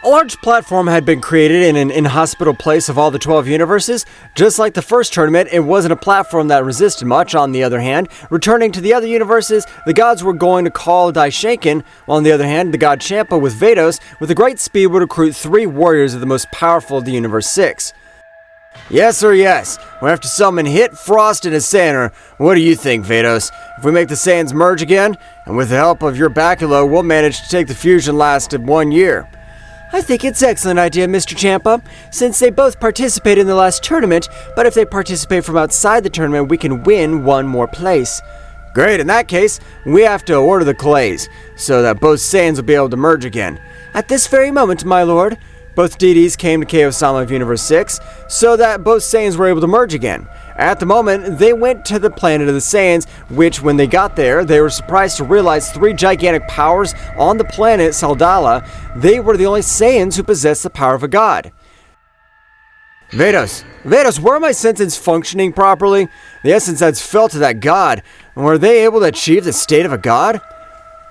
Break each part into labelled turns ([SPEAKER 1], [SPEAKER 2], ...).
[SPEAKER 1] A large platform had been created in an inhospitable place of all the 12 universes. Just like the first tournament, it wasn't a platform that resisted much. On the other hand, returning to the other universes, the gods were going to call Daishinken, while on the other hand, the god Champa with Vados, with a great speed, would recruit 3 warriors of the most powerful of the Universe 6. Yes, sir, yes. We'll have to summon Hit, Frost, and a Saiyan. What do you think, Vados? If we make the Saiyans merge again, and with the help of your Bakulo, we'll manage to take the fusion lasted 1 year.
[SPEAKER 2] I think it's an excellent idea, Mr. Champa, since they both participated in the last tournament, but if they participate from outside the tournament, we can win 1 more place.
[SPEAKER 1] Great, in that case, we have to order the clays, so that both Saiyans will be able to merge again.
[SPEAKER 2] At this very moment, my lord.
[SPEAKER 1] Both deities came to Zeno-sama of Universe 6, so that both Saiyans were able to merge again. At the moment, they went to the planet of the Saiyans, which when they got there, they were surprised to realize 3 gigantic powers on the planet Saldala. They were the only Saiyans who possessed the power of a god. Vados, were my senses functioning properly? The essence that's felt to that god, were they able to achieve the state of a god?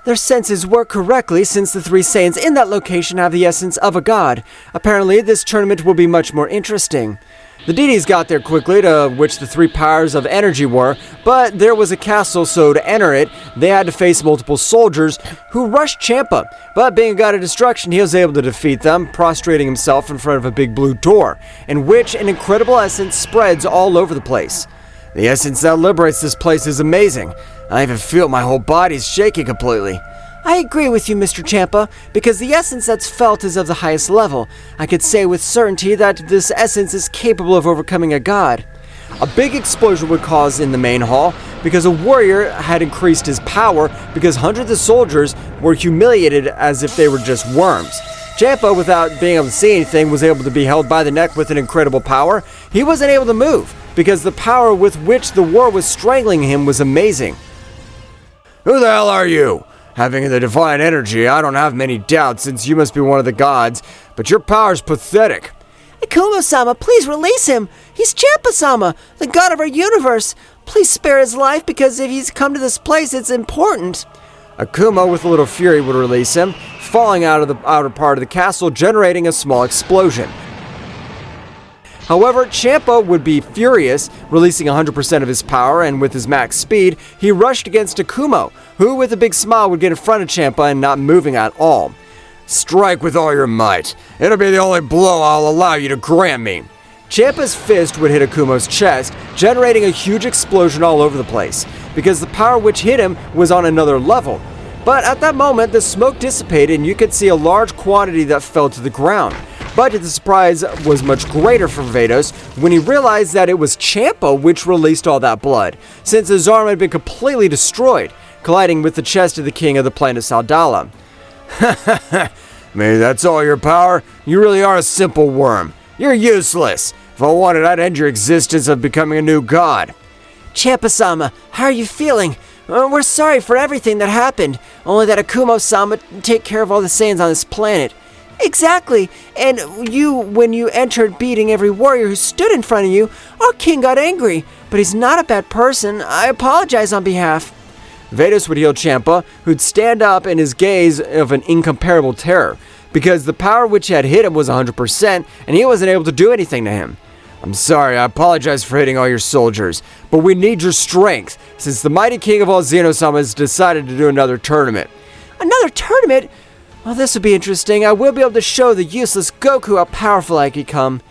[SPEAKER 2] Their senses work correctly since the 3 Saiyans in that location have the essence of a god. Apparently, this tournament will be much more interesting.
[SPEAKER 1] The deities got there quickly, to which the 3 powers of energy were, but there was a castle, so to enter it, they had to face multiple soldiers who rushed Champa. But being a god of destruction, he was able to defeat them, prostrating himself in front of a big blue door, in which an incredible essence spreads all over the place. The essence that liberates this place is amazing. I even feel my whole body's shaking completely.
[SPEAKER 2] I agree with you, Mr. Champa, because the essence that's felt is of the highest level. I could say with certainty that this essence is capable of overcoming a god.
[SPEAKER 1] A big explosion would cause in the main hall because a warrior had increased his power because hundreds of soldiers were humiliated as if they were just worms. Champa, without being able to see anything, was able to be held by the neck with an incredible power. He wasn't able to move because the power with which the war was strangling him was amazing. Who the hell are you? Having the divine energy, I don't have many doubts since you must be one of the gods, but your power's pathetic.
[SPEAKER 2] Akumo-sama, please release him! He's Champa-sama, the god of our universe! Please spare his life, because if he's come to this place, it's important.
[SPEAKER 1] Akumo, with a little fury, would release him, falling out of the outer part of the castle, generating a small explosion. However, Champa would be furious, releasing 100% of his power, and with his max speed, he rushed against Akumo, who with a big smile would get in front of Champa and not moving at all. Strike with all your might. It'll be the only blow I'll allow you to grant me. Champa's fist would hit Akumo's chest, generating a huge explosion all over the place, because the power which hit him was on another level. But at that moment, the smoke dissipated and you could see a large quantity that fell to the ground. But the surprise was much greater for Vados when he realized that it was Champa which released all that blood, since his arm had been completely destroyed, colliding with the chest of the king of the planet Saldala. Maybe that's all your power? You really are a simple worm. You're useless. If I wanted, I'd end your existence of becoming a new god.
[SPEAKER 2] Champa-sama, how are you feeling? We're sorry for everything that happened, only that Akumo-sama take care of all the Saiyans on this planet. Exactly, and when you entered beating every warrior who stood in front of you, our king got angry, but he's not a bad person. I apologize on behalf.
[SPEAKER 1] Vados would heal Champa, who'd stand up in his gaze of an incomparable terror, because the power which had hit him was 100%, and he wasn't able to do anything to him. I'm sorry, I apologize for hitting all your soldiers, but we need your strength, since the mighty king of all Zeno-sama has decided to do another tournament.
[SPEAKER 2] Another tournament? Well, this will be interesting. I will be able to show the useless Goku how powerful I can become.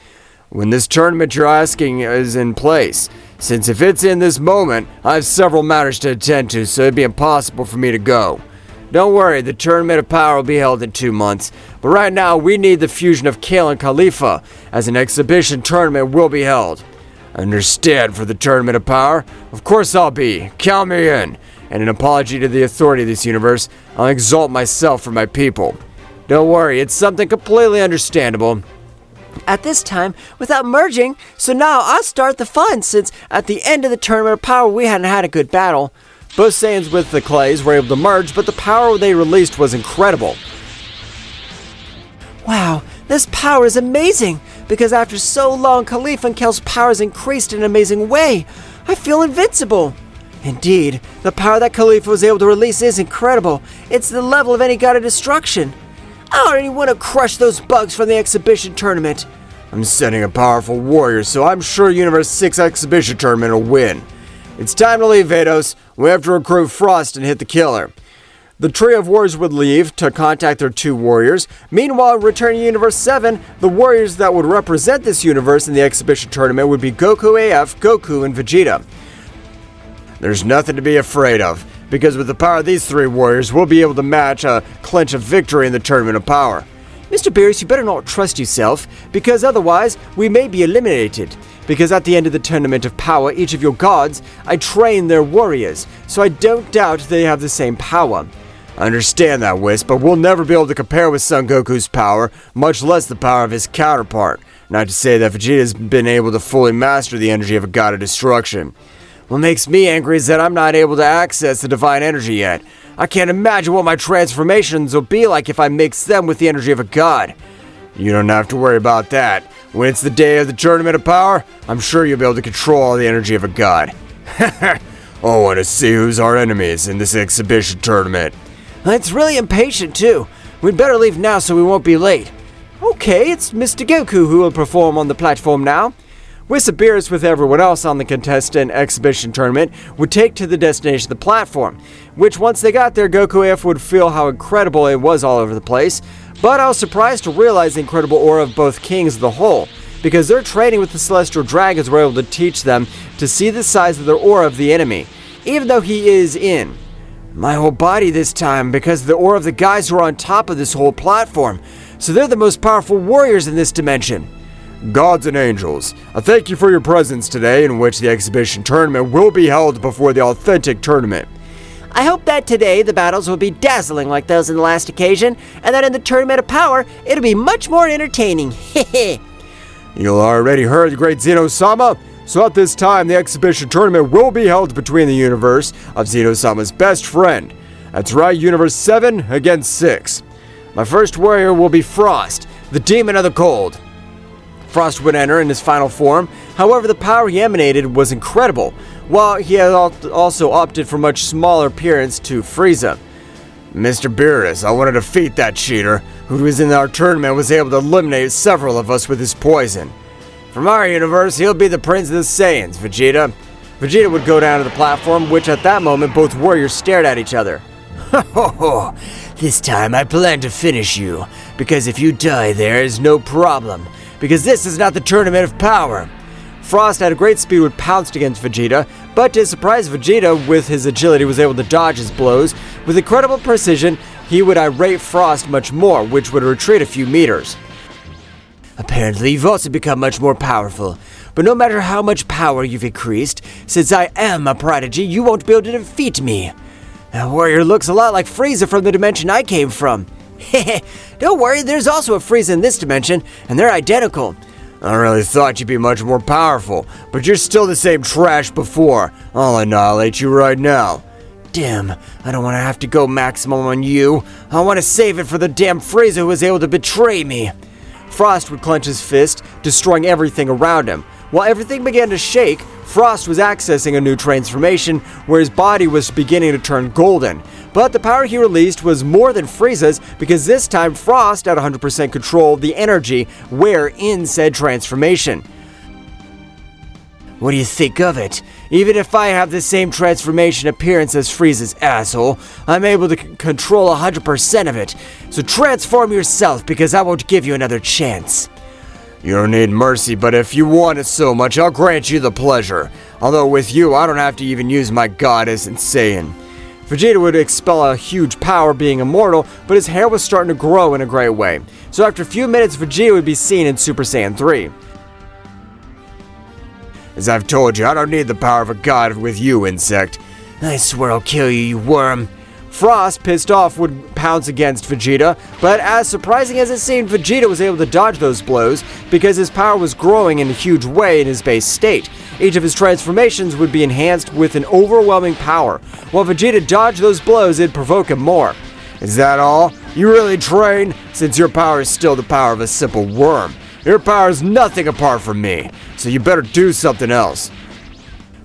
[SPEAKER 1] When this tournament you're asking is in place, since if it's in this moment, I have several matters to attend to, so it'd be impossible for me to go. Don't worry, the Tournament of Power will be held in 2 months, but right now we need the fusion of Kale and Khalifa, as an exhibition tournament will be held. Understand for the Tournament of Power? Of course I'll be. Count me in. And an apology to the authority of this universe, I'll exalt myself for my people. Don't worry, it's something completely understandable.
[SPEAKER 2] At this time, without merging, so now I'll start the fun, since at the end of the Tournament of Power we hadn't had a good battle. Both Saiyans with the clays were able to merge, but the power they released was incredible. Wow, this power is amazing, because after so long, Khalifa and Kel's powers increased in an amazing way. I feel invincible. Indeed, the power that Khalifa was able to release is incredible. It's the level of any god of destruction. I already want to crush those bugs from the exhibition tournament.
[SPEAKER 1] I'm sending a powerful warrior, so I'm sure Universe 6 exhibition tournament will win. It's time to leave, Vados. We have to recruit Frost and hit the killer. The trio of warriors would leave to contact their 2 warriors. Meanwhile, returning to Universe 7, the warriors that would represent this universe in the exhibition tournament would be Goku AF, Goku, and Vegeta. There's nothing to be afraid of, because with the power of these 3 warriors, we'll be able to match a clinch of victory in the Tournament of Power.
[SPEAKER 2] Mr. Beerus, you better not trust yourself, because otherwise we may be eliminated. Because at the end of the Tournament of Power, each of your gods, I train their warriors, so I don't doubt they have the same power.
[SPEAKER 1] I understand that, Wisp, but we'll never be able to compare with Son Goku's power, much less the power of his counterpart. Not to say that Vegeta's been able to fully master the energy of a god of destruction. What makes me angry is that I'm not able to access the divine energy yet. I can't imagine what my transformations will be like if I mix them with the energy of a god. You don't have to worry about that. When it's the day of the Tournament of Power, I'm sure you'll be able to control all the energy of a god. I want to see who's our enemies in this exhibition tournament.
[SPEAKER 2] It's really impatient, too. We'd better leave now so we won't be late. Okay, it's Mr. Goku who will perform on the platform now. Wisp Beerus, with everyone else on the contestant exhibition tournament, would take to the destination of the platform, which once they got there, Goku AF would feel how incredible it was all over the place. But I was surprised to realize the incredible aura of both kings as a whole, because their training with the celestial dragons were able to teach them to see the size of their aura of the enemy, even though he is in my whole body this time, because of the aura of the guys who are on top of this whole platform. So they're the most powerful warriors in this dimension.
[SPEAKER 1] Gods and angels, I thank you for your presence today, in which the exhibition tournament will be held before the authentic tournament.
[SPEAKER 2] I hope that today the battles will be dazzling like those in the last occasion, and that in the Tournament of Power, it'll be much more entertaining. Hehe.
[SPEAKER 1] You already heard the great Zeno-sama? So at this time, the exhibition tournament will be held between the universe of Zeno-sama's best friend. That's right, Universe 7 against 6. My first warrior will be Frost, the demon of the cold. Frost would enter in his final form, however the power he emanated was incredible, while he had also opted for much smaller appearance to Frieza. Mr. Beerus, I want to defeat that cheater, who was in our tournament was able to eliminate several of us with his poison. From our universe, he'll be the Prince of the Saiyans, Vegeta. Vegeta would go down to the platform, which at that moment both warriors stared at each other.
[SPEAKER 3] Ho ho ho! This time I plan to finish you, because if you die there is no problem, because this is not the Tournament of Power.
[SPEAKER 1] Frost at a great speed would pounce against Vegeta, but to his surprise, Vegeta, with his agility, was able to dodge his blows. With incredible precision, he would irate Frost much more, which would retreat a few meters.
[SPEAKER 3] Apparently, you've also become much more powerful. But no matter how much power you've increased, since I am a prodigy, you won't be able to defeat me.
[SPEAKER 2] That warrior looks a lot like Frieza from the dimension I came from. Heh, don't worry, there's also a Frieza in this dimension, and they're identical.
[SPEAKER 1] I really thought you'd be much more powerful, but you're still the same trash before. I'll annihilate you right now.
[SPEAKER 2] Damn, I don't want to have to go maximum on you. I want to save it for the damn Frieza who was able to betray me. Frost would clench his fist, destroying everything around him. While everything began to shake, Frost was accessing a new transformation where his body was beginning to turn golden. But the power he released was more than Frieza's, because this time Frost had 100% control of the energy where in said transformation.
[SPEAKER 3] What do you think of it?
[SPEAKER 2] Even if I have the same transformation appearance as Frieza's asshole, I'm able to control 100% of it. So transform yourself, because I won't give you another chance.
[SPEAKER 1] You don't need mercy, but if you want it so much, I'll grant you the pleasure. Although with you, I don't have to even use my goddess and Saiyan. Vegeta would expel a huge power, being immortal, but his hair was starting to grow in a great way. So after a few minutes, Vegeta would be seen in Super Saiyan 3. As I've told you, I don't need the power of a god with you, insect.
[SPEAKER 3] I swear I'll kill you, you worm.
[SPEAKER 1] Frost, pissed off, would pounce against Vegeta, but as surprising as it seemed, Vegeta was able to dodge those blows because his power was growing in a huge way in his base state. Each of his transformations would be enhanced with an overwhelming power. While Vegeta dodged those blows, it'd provoke him more. Is that all? You really train? Since your power is still the power of a simple worm. Your power is nothing apart from me, so you better do something else.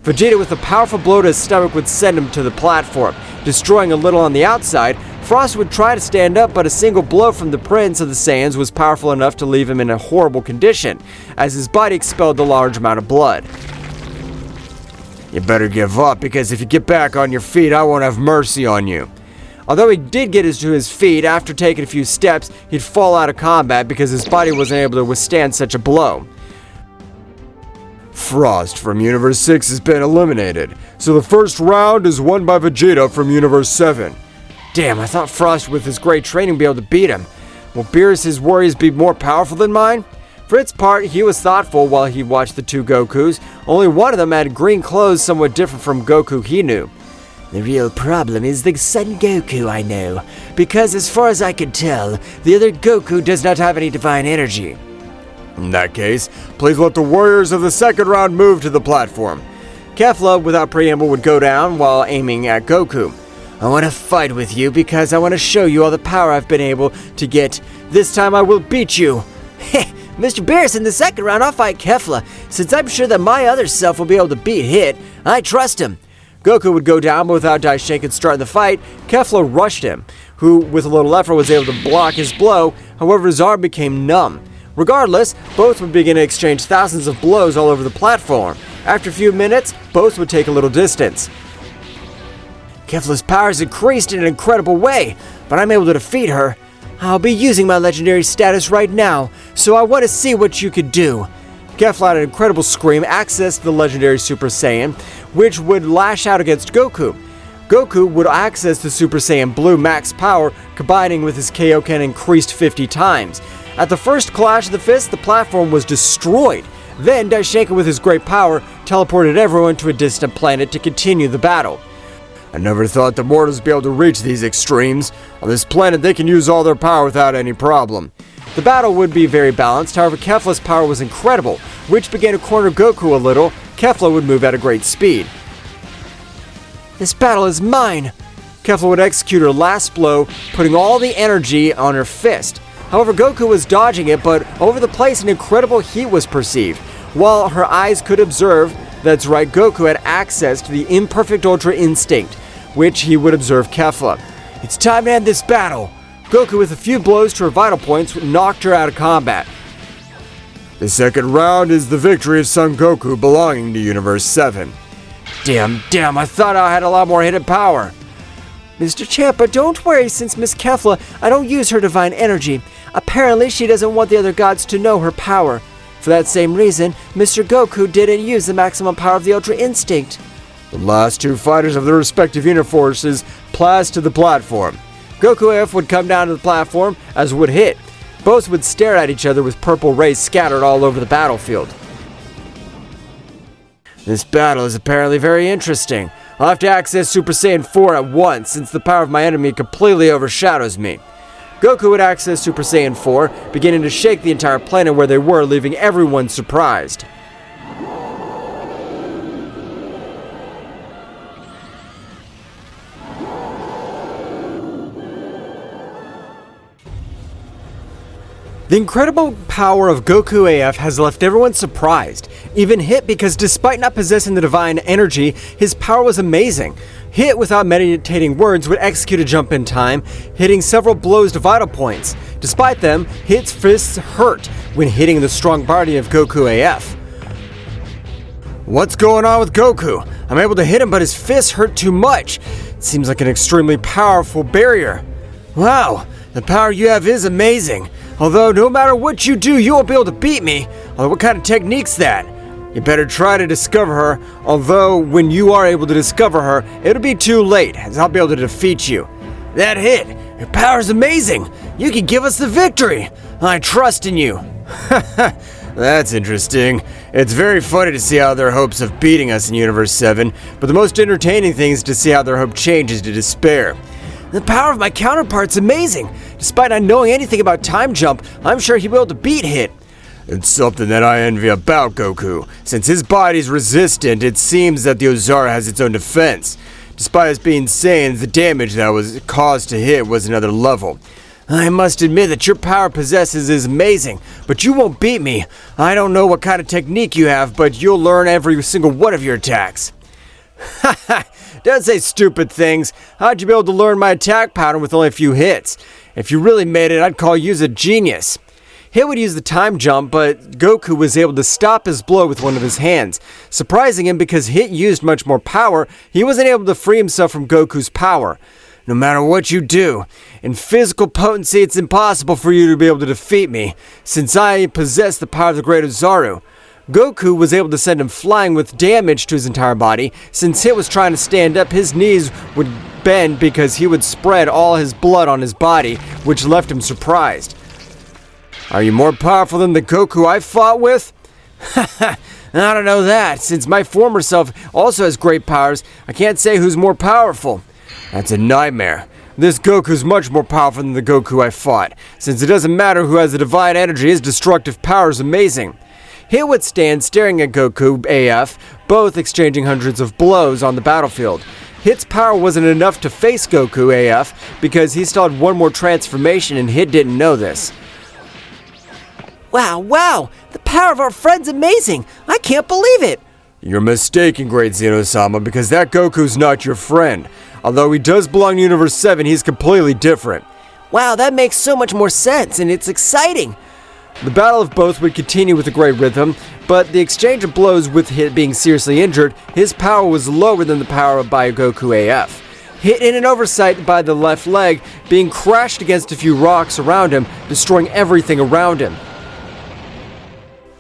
[SPEAKER 1] Vegeta with a powerful blow to his stomach would send him to the platform, destroying a little on the outside, Frost would try to stand up, but a single blow from the Prince of the Saiyans was powerful enough to leave him in a horrible condition, as his body expelled a large amount of blood.
[SPEAKER 3] You better give up, because if you get back on your feet, I won't have mercy on you.
[SPEAKER 1] Although he did get to his feet, after taking a few steps, he'd fall out of combat because his body wasn't able to withstand such a blow.
[SPEAKER 3] Frost from Universe 6 has been eliminated, so the first round is won by Vegeta from Universe 7.
[SPEAKER 1] Damn, I thought Frost with his great training would be able to beat him. Will Beerus' warriors be more powerful than mine? For its part, he was thoughtful while he watched the two Gokus. Only one of them had green clothes somewhat different from Goku he knew.
[SPEAKER 2] The real problem is the Son Goku I know, because as far as I can tell, the other Goku does not have any divine energy.
[SPEAKER 3] In that case, please let the warriors of the second round move to the platform.
[SPEAKER 1] Kefla, without preamble, would go down while aiming at Goku.
[SPEAKER 2] I want to fight with you because I want to show you all the power I've been able to get. This time I will beat you. Heh, Mr. Beerus, in the second round I'll fight Kefla. Since I'm sure that my other self will be able to beat Hit, I trust him.
[SPEAKER 1] Goku would go down, but without Daishinkan starting the fight, Kefla rushed him, who, with a little effort, was able to block his blow. However, his arm became numb. Regardless, both would begin to exchange thousands of blows all over the platform. After a few minutes, both would take a little distance. Kefla's powers increased in an incredible way, but I'm able to defeat her. I'll be using my legendary status right now, so I want to see what you could do. Kefla had an incredible scream, accessed the legendary Super Saiyan, which would lash out against Goku. Goku would access the Super Saiyan Blue max power, combining with his Kaioken increased 50 times. At the first clash of the fists, the platform was destroyed. Then Daishinkan, with his great power, teleported everyone to a distant planet to continue the battle.
[SPEAKER 3] I never thought the mortals would be able to reach these extremes. On this planet, they can use all their power without any problem.
[SPEAKER 1] The battle would be very balanced, however Kefla's power was incredible, which began to corner Goku a little. Kefla would move at a great speed.
[SPEAKER 2] This battle is mine.
[SPEAKER 1] Kefla would execute her last blow, putting all the energy on her fist. However, Goku was dodging it, but over the place an incredible heat was perceived. While her eyes could observe, that's right, Goku had access to the imperfect Ultra Instinct, which he would observe Kefla. It's time to end this battle. Goku, with a few blows to her vital points, knocked her out of combat.
[SPEAKER 3] The second round is the victory of Son Goku belonging to Universe 7.
[SPEAKER 1] Damn, I thought I had a lot more hidden power.
[SPEAKER 2] Mr. Champa, don't worry, since Miss Kefla, I don't use her divine energy. Apparently, she doesn't want the other gods to know her power. For that same reason, Mr. Goku didn't use the maximum power of the Ultra Instinct.
[SPEAKER 3] The last two fighters of their respective universes passed to the platform.
[SPEAKER 1] Goku AF would come down to the platform, as would Hit. Both would stare at each other with purple rays scattered all over the battlefield. This battle is apparently very interesting. I'll have to access Super Saiyan 4 at once, since the power of my enemy completely overshadows me. Goku would access Super Saiyan 4, beginning to shake the entire planet where they were, leaving everyone surprised. The incredible power of Goku AF has left everyone surprised, even Hit, because despite not possessing the divine energy, his power was amazing. Hit, without meditating words, would execute a jump in time, hitting several blows to vital points. Despite them, Hit's fists hurt when hitting the strong body of Goku AF. What's going on with Goku? I'm able to hit him, but his fists hurt too much. It seems like an extremely powerful barrier. Wow, the power you have is amazing. Although, no matter what you do, you won't be able to beat me. Although, what kind of technique's that? You better try to discover her, although when you are able to discover her, it'll be too late, as I'll be able to defeat you. That Hit, your power's amazing. You can give us the victory. I trust in you.
[SPEAKER 3] That's interesting. It's very funny to see how their hopes of beating us in Universe 7, but the most entertaining thing is to see how their hope changes to despair.
[SPEAKER 1] The power of my counterpart's amazing. Despite not knowing anything about time jump, I'm sure he'll be able to beat Hit.
[SPEAKER 3] It's something that I envy about Goku. Since his body's resistant, it seems that the Ozara has its own defense. Despite us being Saiyans, the damage that was caused to Hit was another level. I must admit that your power possesses is amazing, but you won't beat me. I don't know what kind of technique you have, but you'll learn every single one of your attacks. don't say stupid things. How'd you be able to learn my attack pattern with only a few hits? If you really made it, I'd call you a genius.
[SPEAKER 1] Hit would use the time jump, but Goku was able to stop his blow with one of his hands. Surprising him because Hit used much more power, he wasn't able to free himself from Goku's power. No matter what you do, in physical potency it's impossible for you to be able to defeat me, since I possess the power of the Great Ozaru. Goku was able to send him flying with damage to his entire body. Since Hit was trying to stand up, his knees would bend because he would spread all his blood on his body, which left him surprised.
[SPEAKER 3] Are you more powerful than the Goku I fought with?
[SPEAKER 1] I don't know that. Since my former self also has great powers, I can't say who's more powerful.
[SPEAKER 3] That's a nightmare. This Goku's much more powerful than the Goku I fought. Since it doesn't matter who has the divine energy, his destructive power is amazing.
[SPEAKER 1] Hit would stand staring at Goku AF, both exchanging hundreds of blows on the battlefield. Hit's power wasn't enough to face Goku AF because he still had one more transformation and Hit didn't know this.
[SPEAKER 2] Wow, the power of our friend's amazing. I can't believe it.
[SPEAKER 3] You're mistaken, great Zeno-sama, because that Goku's not your friend. Although he does belong to Universe 7, he's completely different.
[SPEAKER 2] Wow, that makes so much more sense, and it's exciting.
[SPEAKER 1] The battle of both would continue with a great rhythm, but the exchange of blows with Hit being seriously injured, his power was lower than the power by Goku AF. Hit in an oversight by the left leg, being crashed against a few rocks around him, destroying everything around him.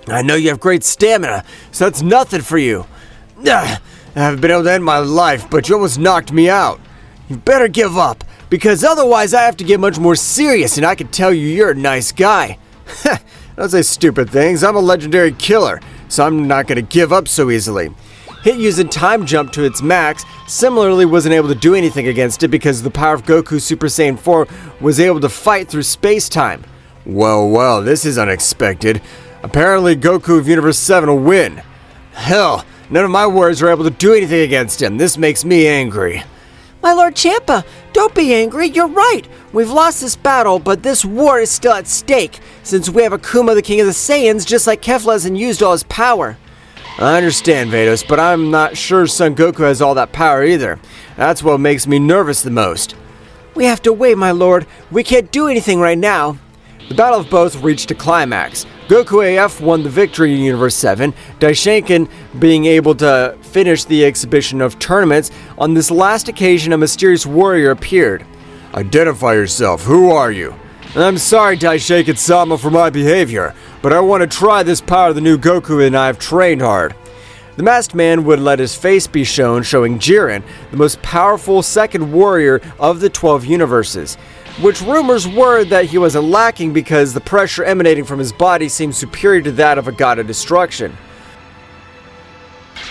[SPEAKER 3] I know you have great stamina, so that's nothing for you. I haven't been able to end my life, but you almost knocked me out. You better give up, because otherwise I have to get much more serious, and I can tell you you're a nice guy. Don't say stupid things. I'm a legendary killer, so I'm not going to give up so easily.
[SPEAKER 1] Hit using time jump to its max similarly wasn't able to do anything against it because the power of Goku Super Saiyan 4 was able to fight through space-time.
[SPEAKER 3] Well, this is unexpected. Apparently Goku of Universe 7 will win. Hell, none of my warriors are able to do anything against him. This makes me angry.
[SPEAKER 2] My Lord Champa, don't be angry. You're right. We've lost this battle, but this war is still at stake, since we have Akumo, the King of the Saiyans, just like Kefla hasn't used all his power.
[SPEAKER 3] I understand, Vados, but I'm not sure Son Goku has all that power either. That's what makes me nervous the most.
[SPEAKER 2] We have to wait, my lord. We can't do anything right now.
[SPEAKER 1] The battle of both reached a climax. Goku AF won the victory in Universe 7, Daishinkan being able to finish the exhibition of tournaments. On this last occasion, a mysterious warrior appeared.
[SPEAKER 3] Identify yourself. Who are you?
[SPEAKER 1] I'm sorry, Daishinkan-sama, for my behavior, but I want to try this power of the new Goku and I've trained hard. The masked man would let his face be shown, showing Jiren, the most powerful second warrior of the 12 universes, which rumors were that he wasn't lacking because the pressure emanating from his body seemed superior to that of a god of destruction.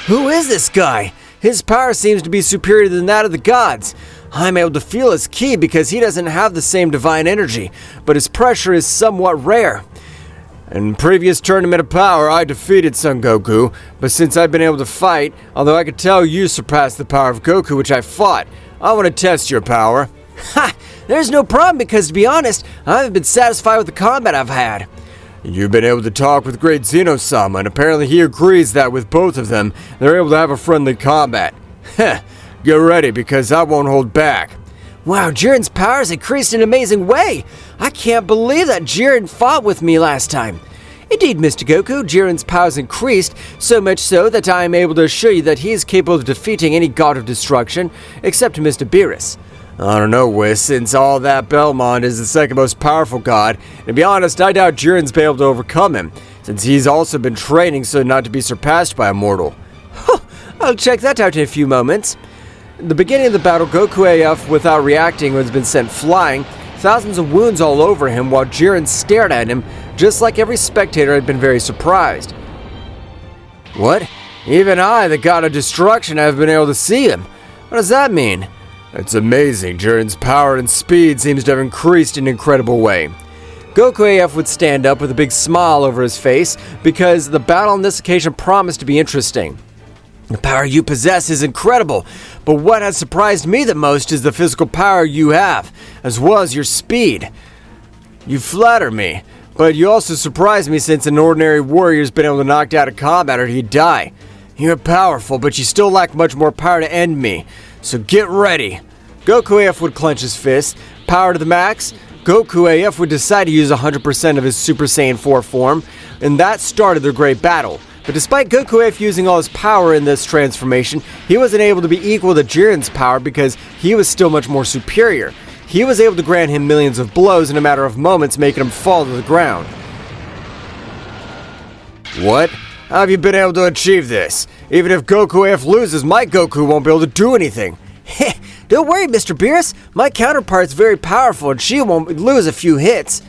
[SPEAKER 2] Who is this guy?
[SPEAKER 1] His power seems to be superior than that of the gods. I'm able to feel his ki because he doesn't have the same divine energy, but his pressure is somewhat rare. In previous tournament of power, I defeated Son Goku, but since I've been able to fight, although I could tell you surpassed the power of Goku which I fought, I want to test your power.
[SPEAKER 2] Ha! There's no problem because, to be honest, I haven't been satisfied with the combat I've had.
[SPEAKER 3] You've been able to talk with great Zeno-sama, and apparently he agrees that with both of them, they're able to have a friendly combat. Heh, get ready because I won't hold back.
[SPEAKER 2] Wow, Jiren's power has increased in an amazing way. I can't believe that Jiren fought with me last time. Indeed, Mr. Goku, Jiren's power has increased, so much so that I am able to assure you that he is capable of defeating any god of destruction, except Mr. Beerus.
[SPEAKER 3] I don't know, Whis, since all that Belmont is the second most powerful god, and to be honest, I doubt Jiren's been able to overcome him, since he's also been training so not to be surpassed by a mortal.
[SPEAKER 1] I'll check that out in a few moments. At the beginning of the battle, Goku AF, without reacting, has been sent flying, thousands of wounds all over him, while Jiren stared at him, just like every spectator had been very surprised.
[SPEAKER 3] What? Even I, the god of destruction, have been able to see him. What does that mean? It's amazing. Jiren's power and speed seems to have increased in an incredible way.
[SPEAKER 1] Goku AF would stand up with a big smile over his face because the battle on this occasion promised to be interesting.
[SPEAKER 3] The power you possess is incredible, but what has surprised me the most is the physical power you have, as well as your speed. You flatter me, but you also surprise me since an ordinary warrior's been able to knock out a combat or he'd die. You're powerful, but you still lack much more power to end me. So get ready.
[SPEAKER 1] Goku AF would clench his fist, power to the max. Goku AF would decide to use 100% of his Super Saiyan 4 form, and that started their great battle. But despite Goku AF using all his power in this transformation, he wasn't able to be equal to Jiren's power because he was still much more superior. He was able to grant him millions of blows in a matter of moments, making him fall to the ground.
[SPEAKER 3] What? How have you been able to achieve this? Even if Goku AF loses, my Goku won't be able to do anything.
[SPEAKER 2] Heh, don't worry, Mr. Beerus. My counterpart's very powerful and she won't lose a few hits.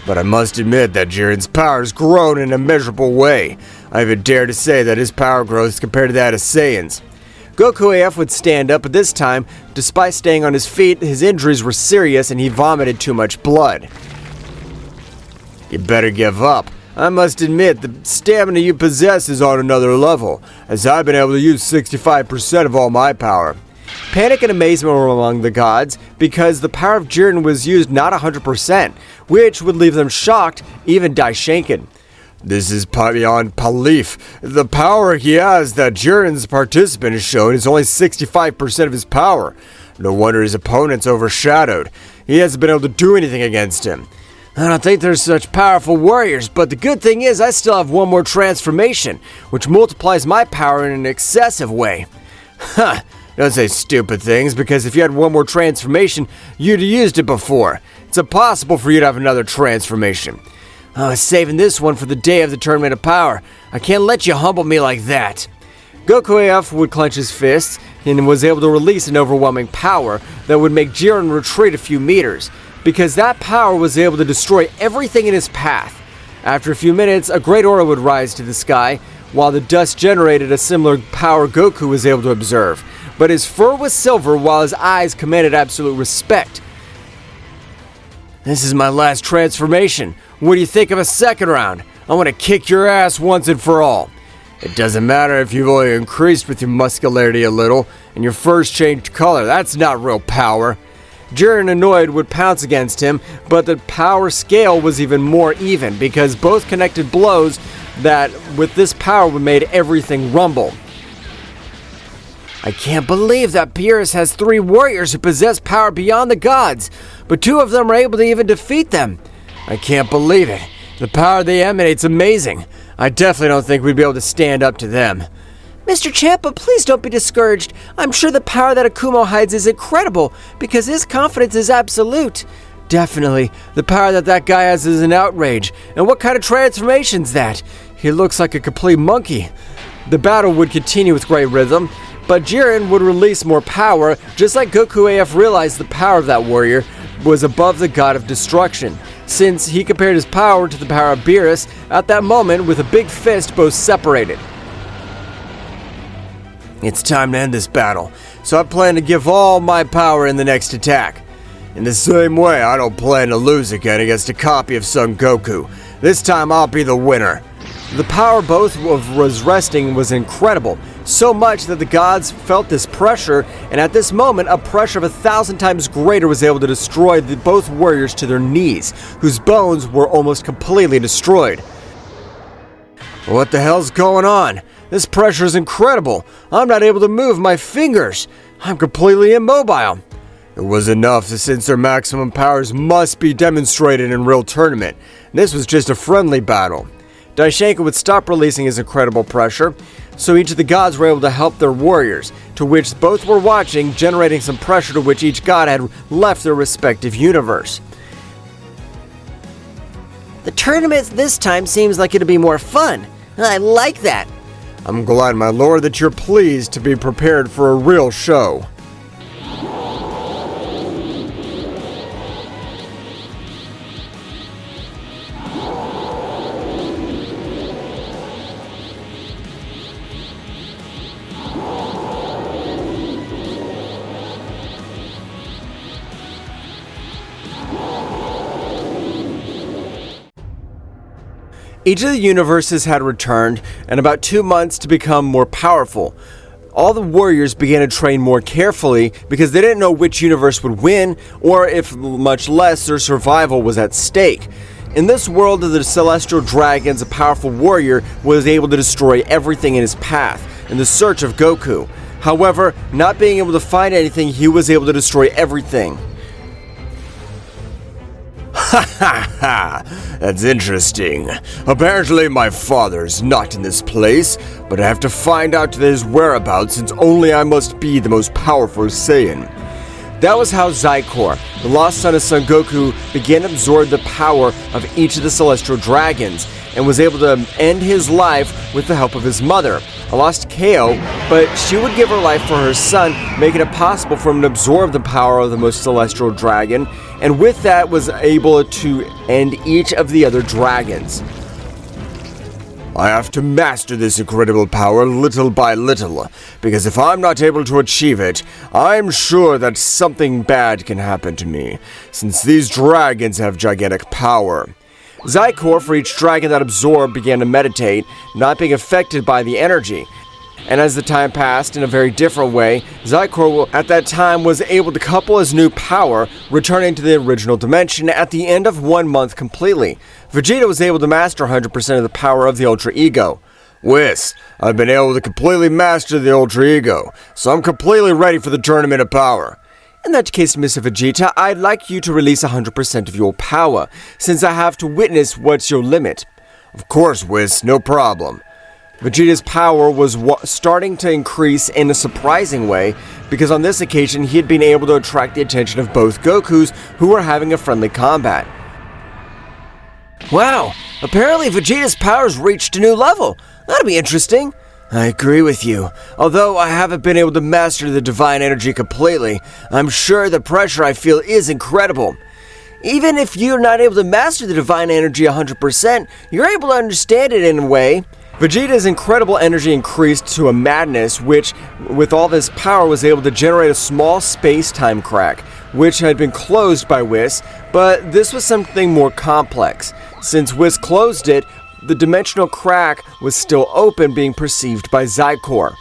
[SPEAKER 3] But I must admit that Jiren's power has grown in a measurable way. I even dare to say that his power growth is compared to that of Saiyans.
[SPEAKER 1] Goku AF would stand up, but this time, despite staying on his feet, his injuries were serious and he vomited too much blood.
[SPEAKER 3] You better give up. I must admit, the stamina you possess is on another level, as I've been able to use 65% of all my power.
[SPEAKER 1] Panic and amazement were among the gods because the power of Jiren was used not 100%, which would leave them shocked, even Daishinken.
[SPEAKER 3] This is beyond belief. The power he has that Jiren's participant has shown is only 65% of his power. No wonder his opponent's overshadowed. He hasn't been able to do anything against him.
[SPEAKER 1] I don't think there's such powerful warriors, but the good thing is I still have one more transformation, which multiplies my power in an excessive way.
[SPEAKER 3] Huh. Don't say stupid things, because if you had one more transformation, you'd have used it before. It's impossible for you to have another transformation.
[SPEAKER 1] I was saving this one for the day of the Tournament of Power. I can't let you humble me like that. Goku AF would clench his fists and was able to release an overwhelming power that would make Jiren retreat a few meters, because that power was able to destroy everything in his path. After a few minutes, a great aura would rise to the sky, while the dust generated a similar power Goku was able to observe. But his fur was silver while his eyes commanded absolute respect. This is my last transformation. What do you think of a second round? I want to kick your ass once and for all.
[SPEAKER 3] It doesn't matter if you've only increased with your muscularity a little, and your fur's changed color. That's not real power.
[SPEAKER 1] Jiren, annoyed, would pounce against him, but the power scale was even more even because both connected blows that with this power would made everything rumble. I can't believe that Beerus has 3 warriors who possess power beyond the gods, but 2 of them are able to even defeat them. I can't believe it. The power they emanate's amazing. I definitely don't think we'd be able to stand up to them.
[SPEAKER 2] Mr. Champa, please don't be discouraged. I'm sure the power that Akumo hides is incredible, because his confidence is absolute.
[SPEAKER 1] Definitely. The power that guy has is an outrage. And what kind of transformation's that? He looks like a complete monkey. The battle would continue with great rhythm, but Jiren would release more power, just like Goku AF realized the power of that warrior was above the god of destruction, since he compared his power to the power of Beerus at that moment with a big fist both separated. It's time to end this battle, so I plan to give all my power in the next attack.
[SPEAKER 3] In the same way, I don't plan to lose again against a copy of Son Goku. This time I'll be the winner.
[SPEAKER 1] The power both was resting was incredible, so much that the gods felt this pressure, and at this moment, a pressure of 1,000 times greater was able to destroy both warriors to their knees, whose bones were almost completely destroyed.
[SPEAKER 3] What the hell's going on?
[SPEAKER 1] This pressure is incredible. I'm not able to move my fingers. I'm completely immobile.
[SPEAKER 3] It was enough since their maximum powers must be demonstrated in real tournament. This was just a friendly battle.
[SPEAKER 1] Daishinken would stop releasing his incredible pressure, so each of the gods were able to help their warriors, to which both were watching, generating some pressure to which each god had left their respective universe.
[SPEAKER 2] The tournament this time seems like it'll be more fun. I like that.
[SPEAKER 3] I'm glad, my lord, that you're pleased to be prepared for a real show.
[SPEAKER 1] Each of the universes had returned, and about 2 months to become more powerful. All the warriors began to train more carefully because they didn't know which universe would win, or if much less their survival was at stake. In this world of the celestial dragons, a powerful warrior was able to destroy everything in his path in the search of Goku. However, not being able to find anything, he was able to destroy everything.
[SPEAKER 3] Ha ha ha! That's interesting. Apparently my father's not in this place, but I have to find out his whereabouts since only I must be the most powerful Saiyan.
[SPEAKER 1] That was how Zikor, the lost son of Son Goku, began to absorb the power of each of the celestial dragons, and was able to end his life with the help of his mother, a lost KO, but she would give her life for her son, making it possible for him to absorb the power of the most celestial dragon, and with that was able to end each of the other dragons.
[SPEAKER 3] I have to master this incredible power little by little, because if I'm not able to achieve it, I'm sure that something bad can happen to me, since these dragons have gigantic power.
[SPEAKER 1] Zikor, for each dragon that absorbed, began to meditate, not being affected by the energy. And as the time passed in a very different way, Zikor at that time was able to couple his new power, returning to the original dimension at the end of 1 month completely. Vegeta was able to master 100% of the power of the Ultra Ego.
[SPEAKER 3] Whis, I've been able to completely master the Ultra Ego, so I'm completely ready for the Tournament of Power.
[SPEAKER 1] In that case, Mr. Vegeta, I'd like you to release 100% of your power, since I have to witness what's your limit.
[SPEAKER 3] Of course, Whis, no problem.
[SPEAKER 1] Vegeta's power was starting to increase in a surprising way, because on this occasion he had been able to attract the attention of both Gokus, who were having a friendly combat.
[SPEAKER 2] Wow, apparently Vegeta's powers reached a new level. That'll be interesting.
[SPEAKER 1] I agree with you. Although I haven't been able to master the divine energy completely, I'm sure the pressure I feel is incredible.
[SPEAKER 2] Even if you're not able to master the divine energy 100%, you're able to understand it in a way.
[SPEAKER 1] Vegeta's incredible energy increased to a madness, which, with all this power, was able to generate a small space-time crack, which had been closed by Whis, but this was something more complex. Since Whis closed it, the dimensional crack was still open, being perceived by Zikor.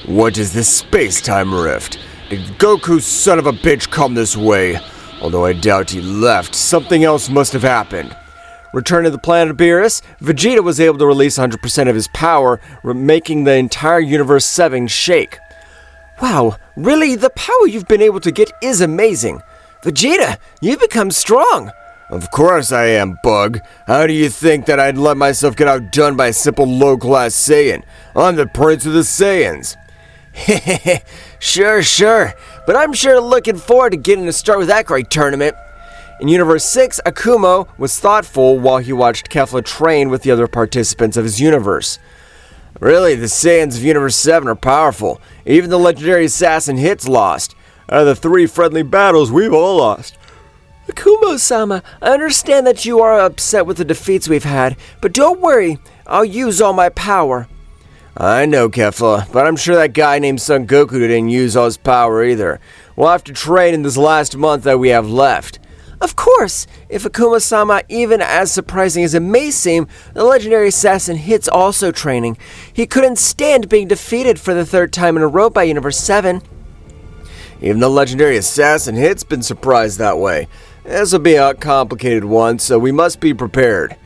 [SPEAKER 3] What is this space-time rift? Did Goku son of a bitch come this way? Although I doubt he left, something else must have happened.
[SPEAKER 1] Returning to the planet of Beerus, Vegeta was able to release 100% of his power, making the entire Universe 7 shake.
[SPEAKER 2] Wow, really, the power you've been able to get is amazing. Vegeta, you've become strong.
[SPEAKER 3] Of course I am, Bug. How do you think that I'd let myself get outdone by a simple low-class Saiyan? I'm the prince of the Saiyans.
[SPEAKER 2] Hehehe, sure, but I'm sure looking forward to getting to start with that great tournament.
[SPEAKER 1] In Universe 6, Akumo was thoughtful while he watched Kefla train with the other participants of his universe.
[SPEAKER 3] Really, the Saiyans of Universe 7 are powerful. Even the legendary assassin Hit's lost. Out of the 3 friendly battles, we've all lost.
[SPEAKER 2] Akumo-sama, I understand that you are upset with the defeats we've had, but don't worry, I'll use all my power.
[SPEAKER 3] I know, Kefla, but I'm sure that guy named Son Goku didn't use all his power either. We'll have to train in this last month that we have left.
[SPEAKER 2] Of course, if Akumo-sama, even as surprising as it may seem, the legendary assassin Hit's also training. He couldn't stand being defeated for the 3rd time in a row by Universe 7.
[SPEAKER 3] Even the legendary assassin Hit's been surprised that way. This will be a complicated one, so we must be prepared.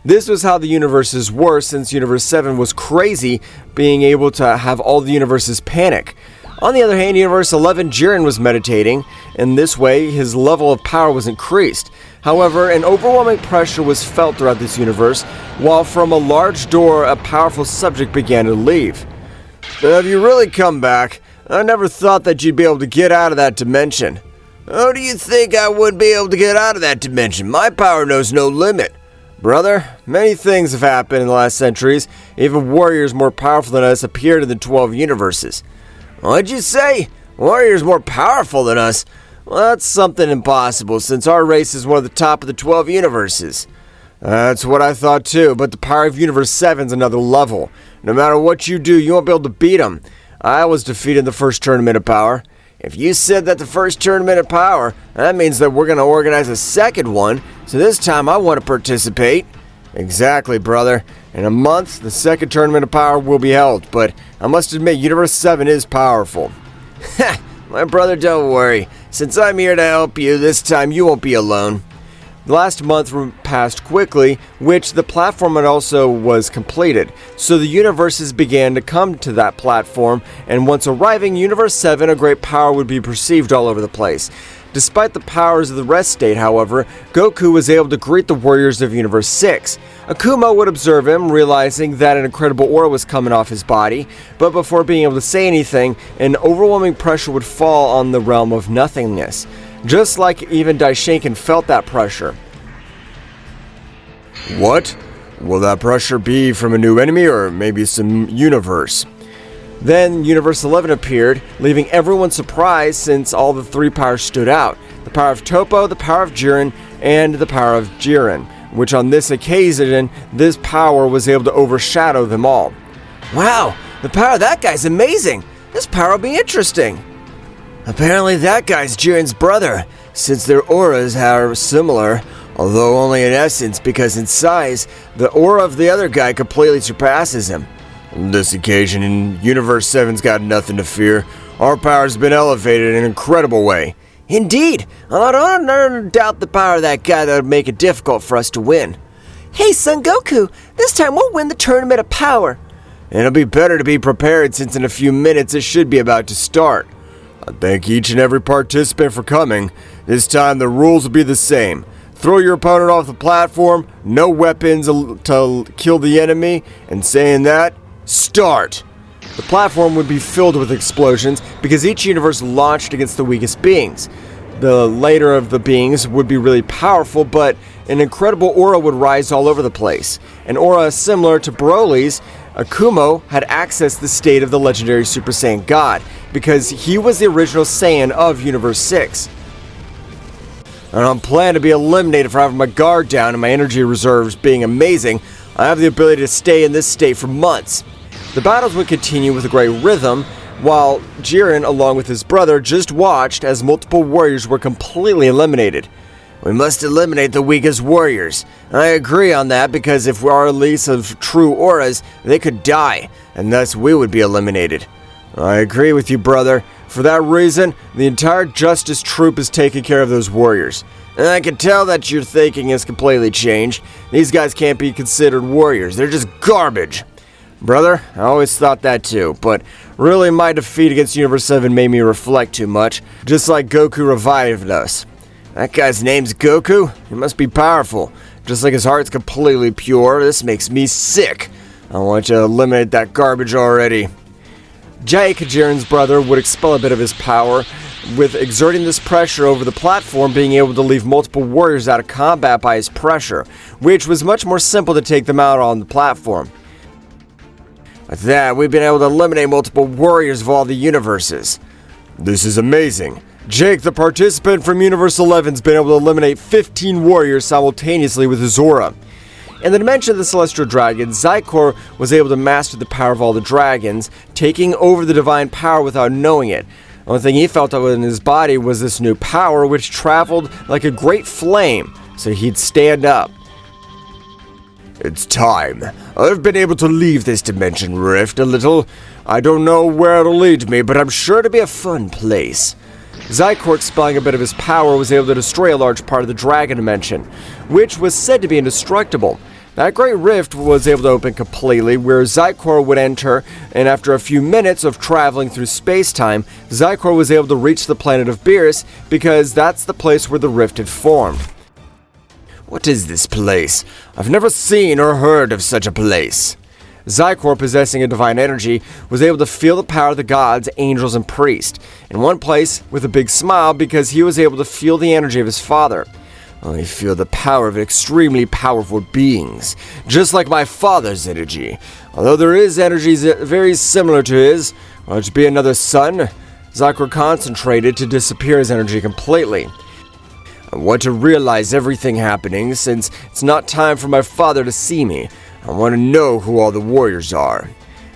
[SPEAKER 1] This was how the universes were, since Universe 7 was crazy, being able to have all the universes panic. On the other hand, Universe 11, Jiren was meditating. In this way, his level of power was increased. However, an overwhelming pressure was felt throughout this universe, while from a large door, a powerful subject began to leave.
[SPEAKER 3] Have you really come back? I never thought that you'd be able to get out of that dimension. How do you think I would be able to get out of that dimension? My power knows no limit.
[SPEAKER 1] Brother, many things have happened in the last centuries. Even warriors more powerful than us appeared in the 12 universes.
[SPEAKER 3] What'd you say? Warriors more powerful than us?
[SPEAKER 1] Well, that's something impossible, since our race is one of the top of the 12 universes.
[SPEAKER 3] That's what I thought too, but the power of Universe 7's another level. No matter what you do, you won't be able to beat them. I was defeated in the first Tournament of Power. If you said that the first Tournament of Power, that means that we're going to organize a second one, so this time I want to participate.
[SPEAKER 1] Exactly, brother. In a month, the second Tournament of Power will be held, but I must admit, Universe 7 is powerful.
[SPEAKER 3] Ha! My brother, don't worry. Since I'm here to help you, this time you won't be alone.
[SPEAKER 1] The last month passed quickly, which the platform also was completed, so the universes began to come to that platform, and once arriving Universe 7, a great power would be perceived all over the place. Despite the powers of the rest state, however, Goku was able to greet the warriors of Universe 6. Akumo would observe him, realizing that an incredible aura was coming off his body, but before being able to say anything, an overwhelming pressure would fall on the realm of nothingness. Just like even Daishinken felt that pressure.
[SPEAKER 3] What? Will that pressure be from a new enemy or maybe some universe?
[SPEAKER 1] Then Universe 11 appeared, leaving everyone surprised since all the three powers stood out. The power of Toppo, the power of Jiren, and the power of Jiren, which on this occasion, this power was able to overshadow them all.
[SPEAKER 2] Wow, the power of that guy's amazing. This power will be interesting.
[SPEAKER 3] Apparently that guy's Jiren's brother, since their auras are similar, although only in essence because in size, the aura of the other guy completely surpasses him. On this occasion, Universe 7's got nothing to fear. Our power's been elevated in an incredible way.
[SPEAKER 2] Indeed, I don't doubt the power of that guy that would make it difficult for us to win. Hey, Son Goku, this time we'll win the tournament of power.
[SPEAKER 3] It'll be better to be prepared since in a few minutes it should be about to start. I thank each and every participant for coming. This time the rules will be the same. Throw your opponent off the platform, no weapons to kill the enemy, and saying that, start!
[SPEAKER 1] The platform would be filled with explosions because each universe launched against the weakest beings. The later of the beings would be really powerful, but an incredible aura would rise all over the place. An aura similar to Broly's, Akumo had accessed the state of the legendary Super Saiyan God because he was the original Saiyan of Universe 6.
[SPEAKER 3] I don't plan to be eliminated for having my guard down and my energy reserves being amazing. I have the ability to stay in this state for months.
[SPEAKER 1] The battles would continue with a great rhythm, while Jiren, along with his brother, just watched as multiple warriors were completely eliminated.
[SPEAKER 3] We must eliminate the weakest warriors. I agree on that because if we are release of true auras, they could die, and thus we would be eliminated.
[SPEAKER 1] I agree with you, brother. For that reason, the entire Justice Troop is taking care of those warriors.
[SPEAKER 3] And I can tell that your thinking has completely changed. These guys can't be considered warriors. They're just garbage.
[SPEAKER 1] Brother, I always thought that too, but really my defeat against Universe 7 made me reflect too much, just like Goku revived us.
[SPEAKER 3] That guy's name's Goku? He must be powerful. Just like his heart's completely pure, this makes me sick. I want you to eliminate that garbage already.
[SPEAKER 1] Jake, Jiren's brother, would expel a bit of his power, with exerting this pressure over the platform being able to leave multiple warriors out of combat by his pressure, which was much more simple to take them out on the platform.
[SPEAKER 3] With that, we've been able to eliminate multiple warriors of all the universes.
[SPEAKER 1] This is amazing. Jake, the participant from Universe 11, has been able to eliminate 15 warriors simultaneously with his aura. In the dimension of the Celestial Dragon, Zikor was able to master the power of all the dragons, taking over the divine power without knowing it. The only thing he felt in his body was this new power, which traveled like a great flame, so he'd stand up.
[SPEAKER 3] It's time. I've been able to leave this dimension rift a little. I don't know where it'll lead me, but I'm sure to be a fun place.
[SPEAKER 1] Zikor, expelling a bit of his power, was able to destroy a large part of the dragon dimension, which was said to be indestructible. That great rift was able to open completely, where Zikor would enter, and after a few minutes of traveling through space-time, Zikor was able to reach the planet of Beerus, because that's the place where the rift had formed.
[SPEAKER 3] What is this place? I've never seen or heard of such a place.
[SPEAKER 1] Zikor, possessing a divine energy, was able to feel the power of the gods, angels, and priests, in one place with a big smile because he was able to feel the energy of his father.
[SPEAKER 3] I feel the power of extremely powerful beings, just like my father's energy.
[SPEAKER 1] Although there is energies very similar to his, which be another sun, Zikor concentrated to disappear his energy completely.
[SPEAKER 3] I want to realize everything happening since it's not time for my father to see me. I want to know who all the warriors are.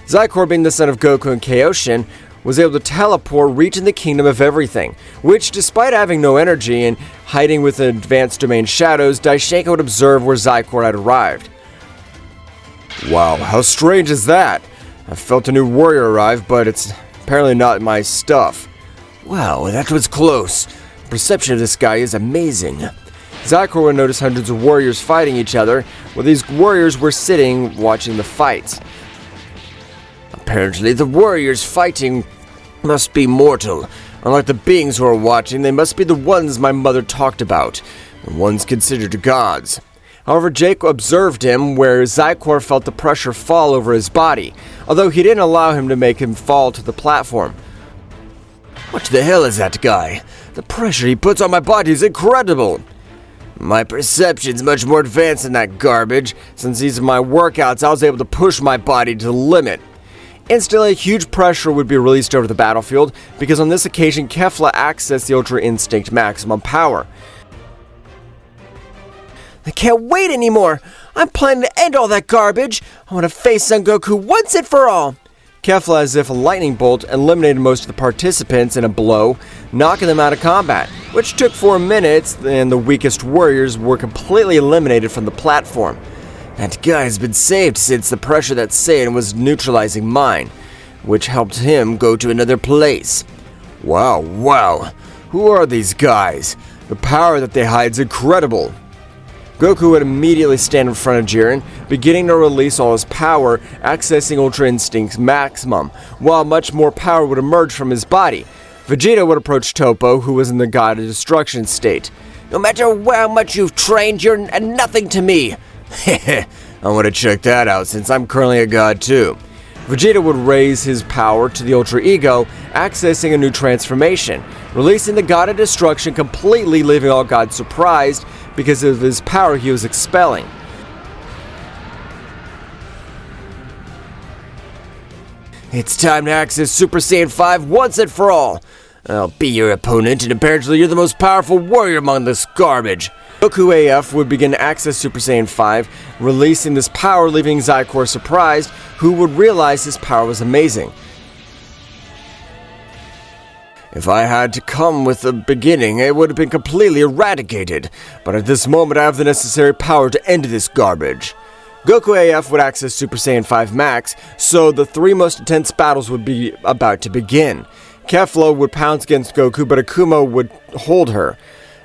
[SPEAKER 1] Zikor, being the son of Goku and Kaioshin, was able to teleport, reaching the kingdom of everything, which, despite having no energy and hiding within advanced domain shadows, Daishinken would observe where Zikor had arrived.
[SPEAKER 3] Wow, how strange is that? I felt a new warrior arrive, but it's apparently not my stuff.
[SPEAKER 2] Wow, that was close. The perception of this guy is amazing.
[SPEAKER 1] Zikor would notice hundreds of warriors fighting each other, while these warriors were sitting watching the fights. Apparently, the warriors fighting must be mortal. Unlike the beings who are watching, they must be the ones my mother talked about, the ones considered gods. However, Jake observed him where Zikor felt the pressure fall over his body, although he didn't allow him to make him fall to the platform. What the hell is that guy? The pressure he puts on my body is incredible. My perception's much more advanced than that garbage. Since these are my workouts, I was able to push my body to the limit. Instantly, huge pressure would be released over the battlefield, because on this occasion, Kefla accessed the Ultra Instinct maximum power.
[SPEAKER 2] I can't wait anymore! I'm planning to end all that garbage! I want to face Son Goku once and for all!
[SPEAKER 1] Kefla, as if a lightning bolt, eliminated most of the participants in a blow, knocking them out of combat, which took 4 minutes, and the weakest warriors were completely eliminated from the platform. That guy's been saved since the pressure that Saiyan was neutralizing mine, which helped him go to another place. Wow. Who are these guys? The power that they hide is incredible. Goku would immediately stand in front of Jiren, beginning to release all his power, accessing Ultra Instinct maximum, while much more power would emerge from his body. Vegeta would approach Toppo, who was in the God of Destruction state.
[SPEAKER 2] No matter how much you've trained, you're nothing to me!
[SPEAKER 3] I want to check that out since I'm currently a god too.
[SPEAKER 1] Vegeta would raise his power to the Ultra Ego, accessing a new transformation, releasing the God of Destruction completely, leaving all gods surprised because of his power he was expelling.
[SPEAKER 3] It's time to access Super Saiyan 5 once and for all. I'll be your opponent, and apparently you're the most powerful warrior among this garbage.
[SPEAKER 1] Goku AF would begin to access Super Saiyan 5, releasing this power, leaving Zikor surprised, who would realize his power was amazing.
[SPEAKER 3] If I had to come with the beginning, it would have been completely eradicated, but at this moment I have the necessary power to end this garbage.
[SPEAKER 1] Goku AF would access Super Saiyan 5 Max, so the 3 most intense battles would be about to begin. Kefla would pounce against Goku, but Akumo would hold her.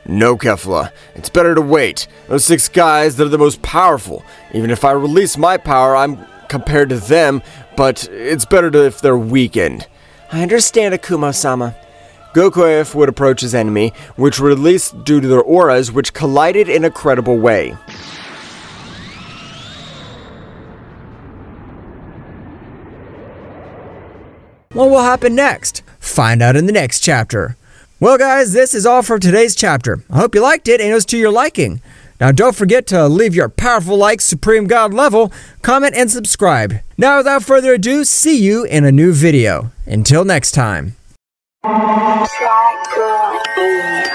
[SPEAKER 3] No, Kefla. It's better to wait. Those 6 guys, they're the most powerful. Even if I release my power, I'm compared to them, but it's better if they're weakened.
[SPEAKER 2] I understand, Akumo-sama.
[SPEAKER 1] Goku AF would approach his enemy, which would release due to their auras, which collided in a credible way.
[SPEAKER 4] What will happen next? Find out in the next chapter. Well guys, this is all for today's chapter. I hope you liked it and it was to your liking. Now don't forget to leave your powerful like Supreme God level, comment and subscribe. Now without further ado, see you in a new video. Until next time.
[SPEAKER 5] Zikor AF.